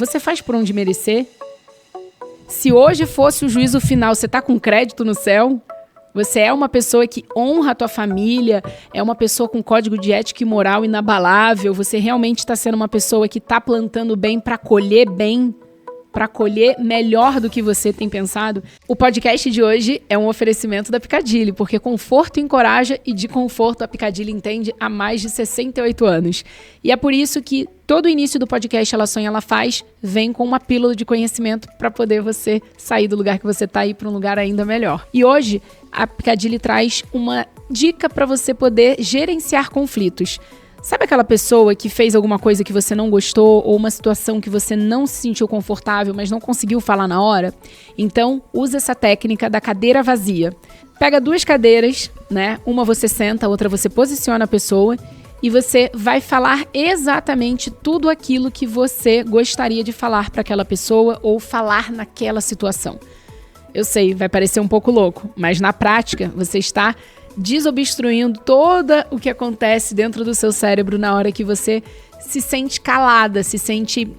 Você faz por onde merecer? Se hoje fosse o juízo final, você tá com crédito no céu? Você é uma pessoa que honra a tua família, é uma pessoa com código de ética e moral inabalável, você realmente está sendo uma pessoa que está plantando bem para colher bem, para colher melhor do que você tem pensado? O podcast de hoje é um oferecimento da Piccadilly, porque conforto encoraja e de conforto a Piccadilly entende há mais de 68 anos. E é por isso que todo o início do podcast Ela Sonha, Ela Faz vem com uma pílula de conhecimento para poder você sair do lugar que você está e ir para um lugar ainda melhor. E hoje a Piccadilly traz uma dica para você poder gerenciar conflitos. Sabe aquela pessoa que fez alguma coisa que você não gostou ou uma situação que você não se sentiu confortável, mas não conseguiu falar na hora? Então, usa essa técnica da cadeira vazia. Pega 2 cadeiras, né? Uma você senta, a outra você posiciona a pessoa e você vai falar exatamente tudo aquilo que você gostaria de falar para aquela pessoa ou falar naquela situação. Eu sei, vai parecer um pouco louco, mas na prática você está desobstruindo todo o que acontece dentro do seu cérebro na hora que você se sente calada, se sente,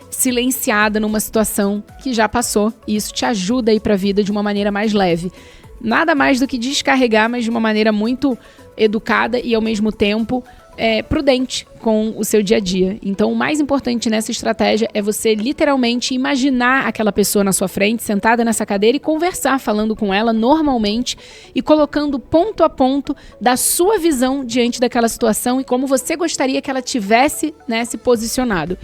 silenciada numa situação que já passou. E isso te ajuda a ir para a vida de uma maneira mais leve. Nada mais do que descarregar, mas de uma maneira muito educada e ao mesmo tempo prudente com o seu dia a dia. Então, o mais importante nessa estratégia é você literalmente imaginar aquela pessoa na sua frente, sentada nessa cadeira e conversar, falando com ela normalmente e colocando ponto a ponto da sua visão diante daquela situação e como você gostaria que ela tivesse, se posicionado.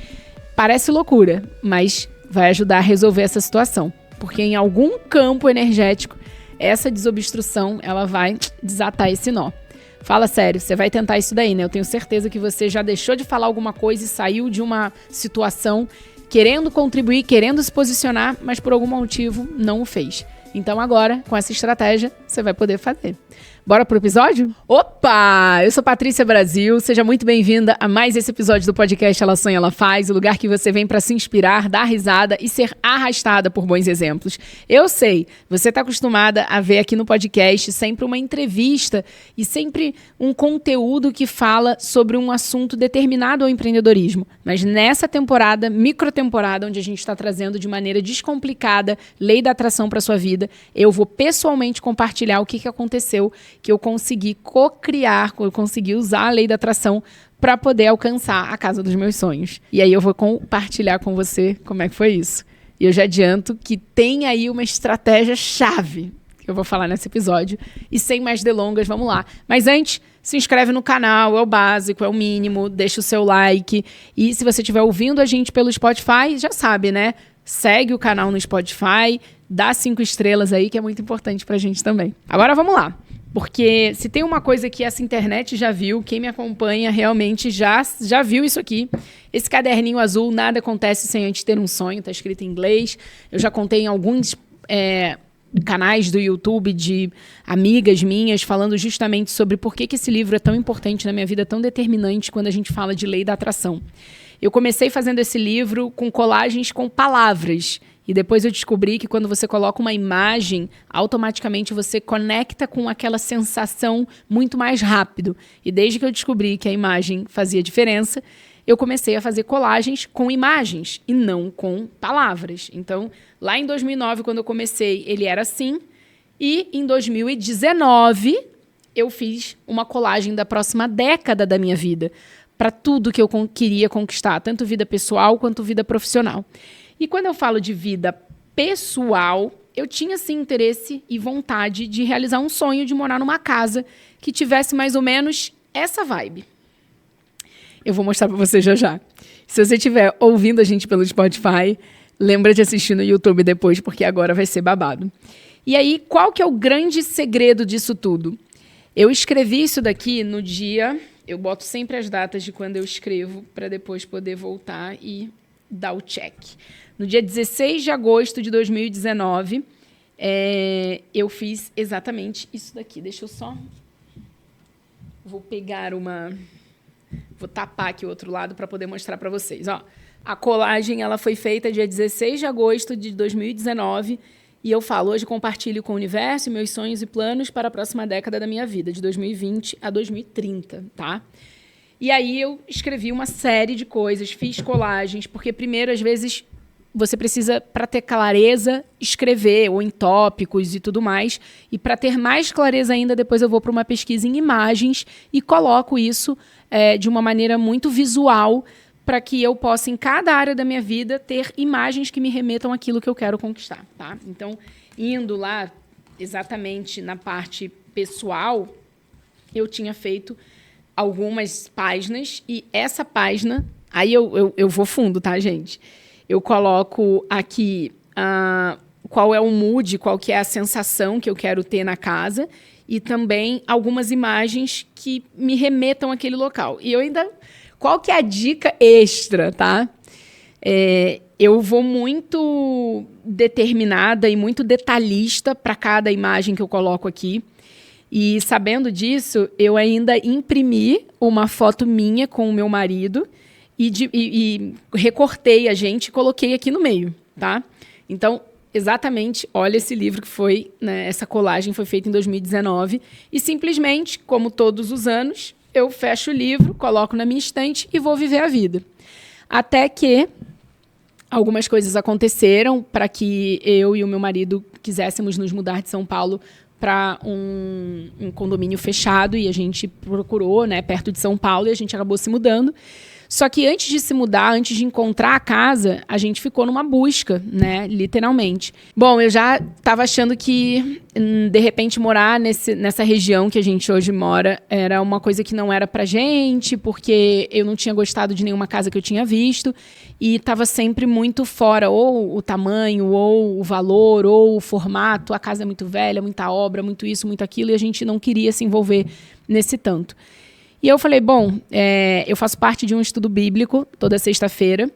Parece loucura, mas vai ajudar a resolver essa situação, porque em algum campo energético, essa desobstrução, ela vai desatar esse nó. Fala sério, você vai tentar isso daí, né? Eu tenho certeza que você já deixou de falar alguma coisa e saiu de uma situação querendo contribuir, querendo se posicionar, mas por algum motivo não o fez. Então agora, com essa estratégia, você vai poder fazer. Bora pro episódio? Opa! Eu sou Patrícia Brasil, seja muito bem-vinda a mais esse episódio do podcast Ela Sonha, Ela Faz, o lugar que você vem para se inspirar, dar risada e ser arrastada por bons exemplos. Eu sei, você está acostumada a ver aqui no podcast sempre uma entrevista e sempre um conteúdo que fala sobre um assunto determinado ao empreendedorismo. Mas nessa temporada, microtemporada, onde a gente está trazendo de maneira descomplicada lei da atração para sua vida, eu vou pessoalmente compartilhar o que aconteceu, que eu consegui co-criar, eu consegui usar a lei da atração para poder alcançar a casa dos meus sonhos. E aí eu vou compartilhar com você como é que foi isso. E eu já adianto que tem aí uma estratégia chave que eu vou falar nesse episódio. E sem mais delongas, vamos lá. Mas antes, se inscreve no canal, é o básico, é o mínimo, deixa o seu like. E se você estiver ouvindo a gente pelo Spotify, já sabe, né? Segue o canal no Spotify, dá 5 estrelas aí, que é muito importante pra gente também. Agora vamos lá. Porque se tem uma coisa que essa internet já viu, quem me acompanha realmente já viu isso aqui. Esse caderninho azul, nada acontece sem antes ter um sonho, tá escrito em inglês. Eu já contei em alguns canais do YouTube de amigas minhas falando justamente sobre por que esse livro é tão importante na minha vida, tão determinante quando a gente fala de lei da atração. Eu comecei fazendo esse livro com colagens com palavras. E depois eu descobri que quando você coloca uma imagem, automaticamente você conecta com aquela sensação muito mais rápido. E desde que eu descobri que a imagem fazia diferença, eu comecei a fazer colagens com imagens e não com palavras. Então, lá em 2009, quando eu comecei, ele era assim. E em 2019, eu fiz uma colagem da próxima década da minha vida, para tudo que eu queria conquistar, tanto vida pessoal quanto vida profissional. E quando eu falo de vida pessoal, eu tinha, sim, interesse e vontade de realizar um sonho de morar numa casa que tivesse mais ou menos essa vibe. Eu vou mostrar para você já já. Se você estiver ouvindo a gente pelo Spotify, lembra de assistir no YouTube depois, porque agora vai ser babado. E aí, qual que é o grande segredo disso tudo? Eu escrevi isso daqui no dia... Eu boto sempre as datas de quando eu escrevo para depois poder voltar e dar o check. No dia 16 de agosto de 2019, eu fiz exatamente isso daqui. Deixa eu só... Vou pegar uma... Vou tapar aqui o outro lado para poder mostrar para vocês. Ó, a colagem ela foi feita dia 16 de agosto de 2019 e eu falo, hoje compartilho com o universo meus sonhos e planos para a próxima década da minha vida, de 2020 a 2030, tá? E aí eu escrevi uma série de coisas, fiz colagens, porque primeiro, às vezes, você precisa, para ter clareza, escrever, ou em tópicos e tudo mais. E para ter mais clareza ainda, depois eu vou para uma pesquisa em imagens e coloco isso de uma maneira muito visual, para que eu possa, em cada área da minha vida, ter imagens que me remetam àquilo que eu quero conquistar. Tá? Então, indo lá exatamente na parte pessoal, eu tinha feito algumas páginas, e essa página, aí eu vou fundo, tá, gente? Eu coloco aqui qual é o mood, qual que é a sensação que eu quero ter na casa, e também algumas imagens que me remetam àquele local. E eu ainda... Qual que é a dica extra, tá? Eu vou muito determinada e muito detalhista para cada imagem que eu coloco aqui. E sabendo disso, eu ainda imprimi uma foto minha com o meu marido e recortei a gente e coloquei aqui no meio, tá? Então, exatamente, olha esse livro que foi, né, essa colagem foi feita em 2019 e simplesmente, como todos os anos, eu fecho o livro, coloco na minha estante e vou viver a vida. Até que algumas coisas aconteceram para que eu e o meu marido quiséssemos nos mudar de São Paulo para um condomínio fechado, e a gente procurou, né, perto de São Paulo, e a gente acabou se mudando. Só que antes de se mudar, antes de encontrar a casa, a gente ficou numa busca, né, literalmente. Bom, eu já estava achando que, de repente, morar nessa região que a gente hoje mora era uma coisa que não era pra gente, porque eu não tinha gostado de nenhuma casa que eu tinha visto, e estava sempre muito fora, ou o tamanho, ou o valor, ou o formato. A casa é muito velha, muita obra, muito isso, muito aquilo, e a gente não queria se envolver nesse tanto. E eu falei, bom, eu faço parte de um estudo bíblico toda sexta-feira,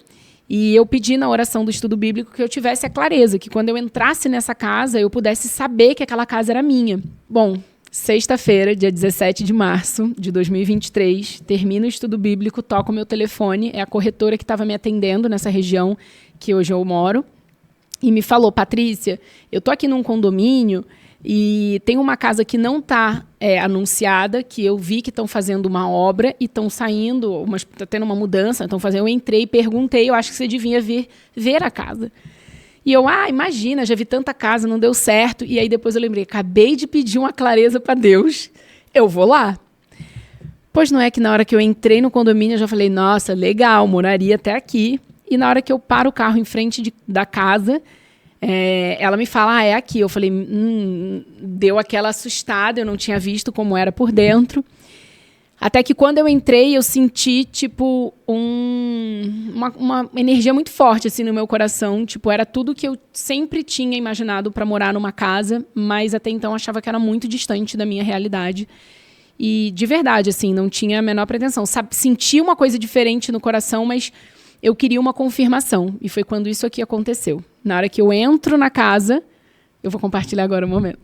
e eu pedi na oração do estudo bíblico que eu tivesse a clareza, que quando eu entrasse nessa casa, eu pudesse saber que aquela casa era minha. Bom, sexta-feira, dia 17 de março de 2023, termino o estudo bíblico, toco o meu telefone, é a corretora que estava me atendendo nessa região que hoje eu moro, e me falou, Patrícia, eu tô aqui num condomínio e tem uma casa que não está anunciada, que eu vi que estão fazendo uma obra e estão saindo, está tendo uma mudança, estão fazendo. Eu entrei e perguntei, eu acho que você devia vir ver a casa. E eu, imagina, já vi tanta casa, não deu certo. E aí depois eu lembrei, acabei de pedir uma clareza para Deus, eu vou lá. Pois não é que na hora que eu entrei no condomínio, eu já falei, nossa, legal, moraria até aqui. E na hora que eu paro o carro em frente da casa, ela me fala, é aqui. Eu falei, deu aquela assustada, eu não tinha visto como era por dentro. Até que quando eu entrei, eu senti, tipo, uma energia muito forte, assim, no meu coração. Tipo, era tudo que eu sempre tinha imaginado para morar numa casa, mas até então achava que era muito distante da minha realidade. E, de verdade, assim, não tinha a menor pretensão. Senti uma coisa diferente no coração, mas eu queria uma confirmação. E foi quando isso aqui aconteceu. Na hora que eu entro na casa, eu vou compartilhar agora o momento.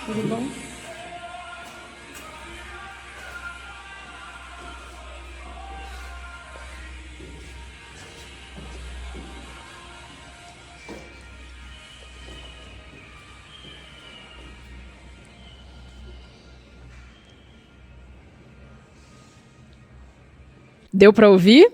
Tudo bom? Deu para ouvir?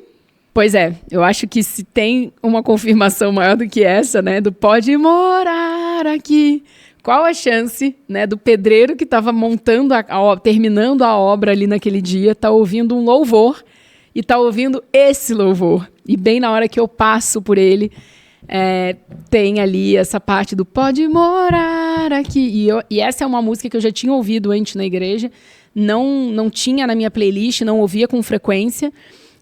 Pois é, eu acho que se tem uma confirmação maior do que essa, né, do pode morar aqui, qual a chance, né, do pedreiro que estava montando, terminando a obra ali naquele dia, tá ouvindo um louvor e tá ouvindo esse louvor. E bem na hora que eu passo por ele, tem ali essa parte do pode morar aqui. E essa é uma música que eu já tinha ouvido antes na igreja, não tinha na minha playlist, não ouvia com frequência,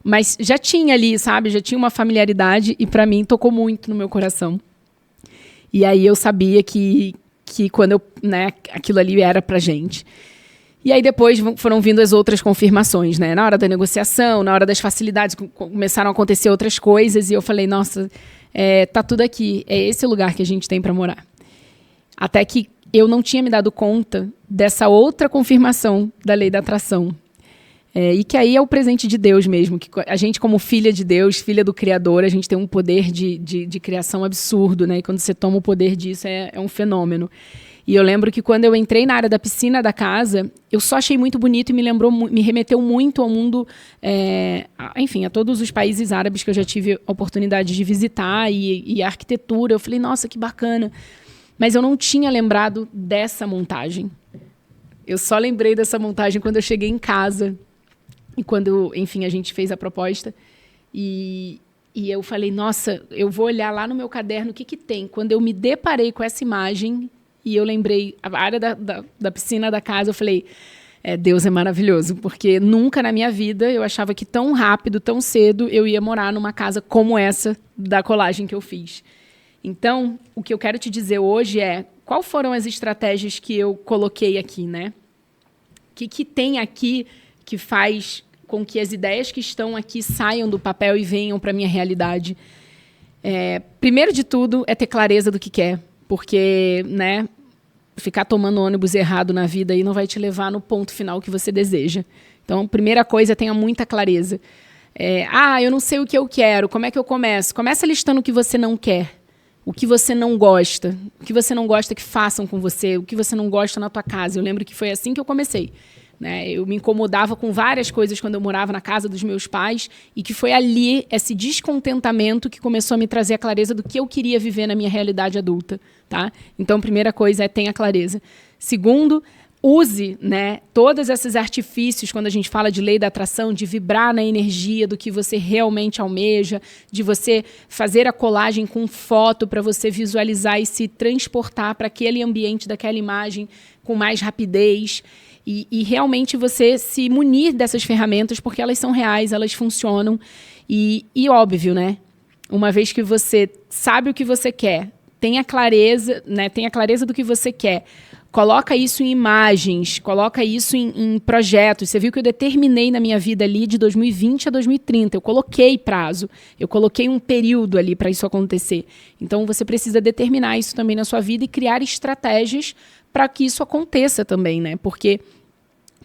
mas já tinha ali, sabe? Já tinha uma familiaridade e para mim tocou muito no meu coração. E aí eu sabia que quando eu, né, aquilo ali era pra gente. E aí depois foram vindo as outras confirmações, né? Na hora da negociação, na hora das facilidades, começaram a acontecer outras coisas e eu falei, nossa, tá tudo aqui, é esse o lugar que a gente tem para morar. Até que eu não tinha me dado conta dessa outra confirmação da lei da atração. E que aí é o presente de Deus mesmo, que a gente como filha de Deus, filha do Criador, a gente tem um poder de criação absurdo, né? E quando você toma o poder disso, é um fenômeno. E eu lembro que quando eu entrei na área da piscina da casa, eu só achei muito bonito e me remeteu muito ao mundo, enfim, a todos os países árabes que eu já tive a oportunidade de visitar e a arquitetura. Eu falei, nossa, que bacana. Mas eu não tinha lembrado dessa montagem. Eu só lembrei dessa montagem quando eu cheguei em casa e quando, enfim, a gente fez a proposta. E eu falei, nossa, eu vou olhar lá no meu caderno o que tem. Quando eu me deparei com essa imagem e eu lembrei a área da piscina da casa, eu falei, Deus é maravilhoso, porque nunca na minha vida eu achava que tão rápido, tão cedo, eu ia morar numa casa como essa da colagem que eu fiz. Então, o que eu quero te dizer hoje é, quais foram as estratégias que eu coloquei aqui, né? O que tem aqui que faz com que as ideias que estão aqui saiam do papel e venham para a minha realidade? Primeiro de tudo, é ter clareza do que quer, porque, né, ficar tomando ônibus errado na vida aí não vai te levar no ponto final que você deseja. Então, primeira coisa, tenha muita clareza. Eu não sei o que eu quero, como é que eu começo? Começa listando o que você não quer. O que você não gosta, que façam com você, o que você não gosta na tua casa. Eu lembro que foi assim que eu comecei, né? Eu me incomodava com várias coisas quando eu morava na casa dos meus pais e que foi ali, esse descontentamento que começou a me trazer a clareza do que eu queria viver na minha realidade adulta, tá? Então, primeira coisa é tenha clareza. Segundo, use, né, todos esses artifícios, quando a gente fala de lei da atração, de vibrar na energia do que você realmente almeja, de você fazer a colagem com foto para você visualizar e se transportar para aquele ambiente daquela imagem com mais rapidez. E realmente você se munir dessas ferramentas, porque elas são reais, elas funcionam. E óbvio, né? Uma vez que você sabe o que você quer, tenha clareza, né, tenha clareza do que você quer, coloca isso em imagens, coloca isso em projetos. Você viu que eu determinei na minha vida ali de 2020 a 2030. Eu coloquei prazo, eu coloquei um período ali para isso acontecer. Então, você precisa determinar isso também na sua vida e criar estratégias para que isso aconteça também, né? Porque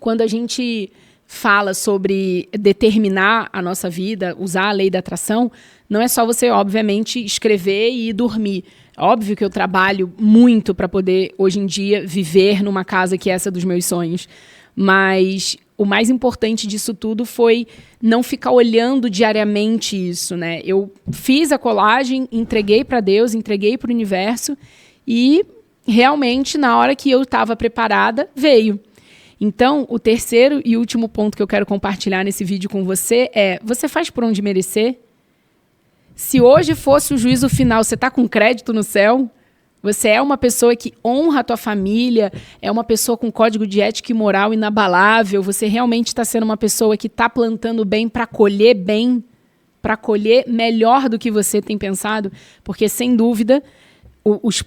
quando a gente fala sobre determinar a nossa vida, usar a lei da atração, não é só você, obviamente, escrever e dormir. Óbvio que eu trabalho muito para poder, hoje em dia, viver numa casa que é essa dos meus sonhos. Mas o mais importante disso tudo foi não ficar olhando diariamente isso, né? Eu fiz a colagem, entreguei para Deus, entreguei para o universo e, realmente, na hora que eu estava preparada, veio. Então, o terceiro e último ponto que eu quero compartilhar nesse vídeo com você é: você faz por onde merecer? Se hoje fosse o juízo final, você está com crédito no céu? Você é uma pessoa que honra a tua família, é uma pessoa com código de ética e moral inabalável, você realmente está sendo uma pessoa que está plantando bem, para colher melhor do que você tem pensado? Porque, sem dúvida, os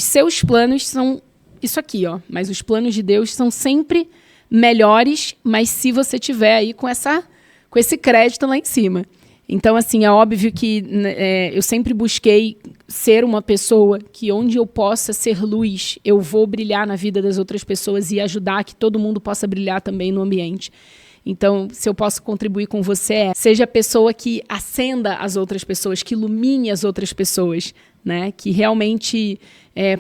seus planos são isso aqui, ó. Mas os planos de Deus são sempre melhores, mas se você tiver aí com esse crédito lá em cima. Então, assim, é óbvio que eu sempre busquei ser uma pessoa que, onde eu possa ser luz, eu vou brilhar na vida das outras pessoas e ajudar que todo mundo possa brilhar também no ambiente. Então, se eu posso contribuir com você, seja a pessoa que acenda as outras pessoas, que ilumine as outras pessoas, né? Que realmente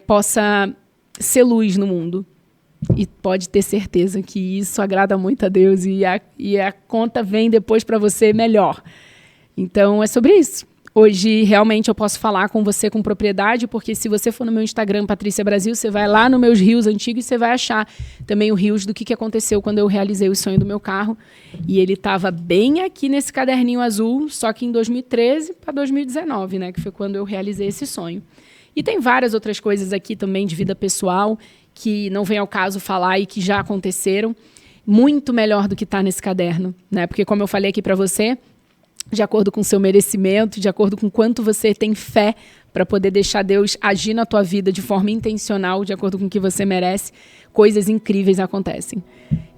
possa ser luz no mundo. E pode ter certeza que isso agrada muito a Deus e a conta vem depois para você melhor. Então, é sobre isso. Hoje, realmente, eu posso falar com você com propriedade, porque se você for no meu Instagram, Patrícia Brasil, você vai lá nos meus reels antigos e você vai achar também o reels do que aconteceu quando eu realizei o sonho do meu carro. E ele estava bem aqui nesse caderninho azul, só que em 2013 para 2019, né, que foi quando eu realizei esse sonho. E tem várias outras coisas aqui também de vida pessoal que não vem ao caso falar e que já aconteceram, muito melhor do que está nesse caderno, né? Porque, como eu falei aqui para você, de acordo com o seu merecimento, de acordo com quanto você tem fé para poder deixar Deus agir na tua vida de forma intencional, de acordo com o que você merece, coisas incríveis acontecem.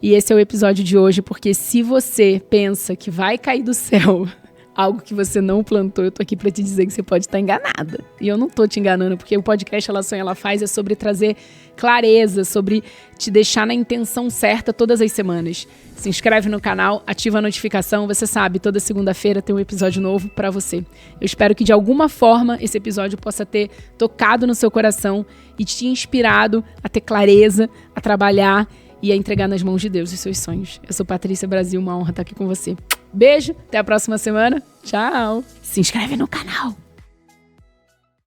E esse é o episódio de hoje, porque se você pensa que vai cair do céu algo que você não plantou, eu tô aqui pra te dizer que você pode estar enganada. E eu não tô te enganando, porque o podcast Ela Sonha, Ela Faz é sobre trazer clareza, sobre te deixar na intenção certa todas as semanas. Se inscreve no canal, ativa a notificação, você sabe, toda segunda-feira tem um episódio novo pra você. Eu espero que de alguma forma esse episódio possa ter tocado no seu coração e te inspirado a ter clareza, a trabalhar e a entregar nas mãos de Deus os seus sonhos. Eu sou Patrícia Brasil, uma honra estar aqui com você. Beijo, até a próxima semana. Tchau. Se inscreve no canal.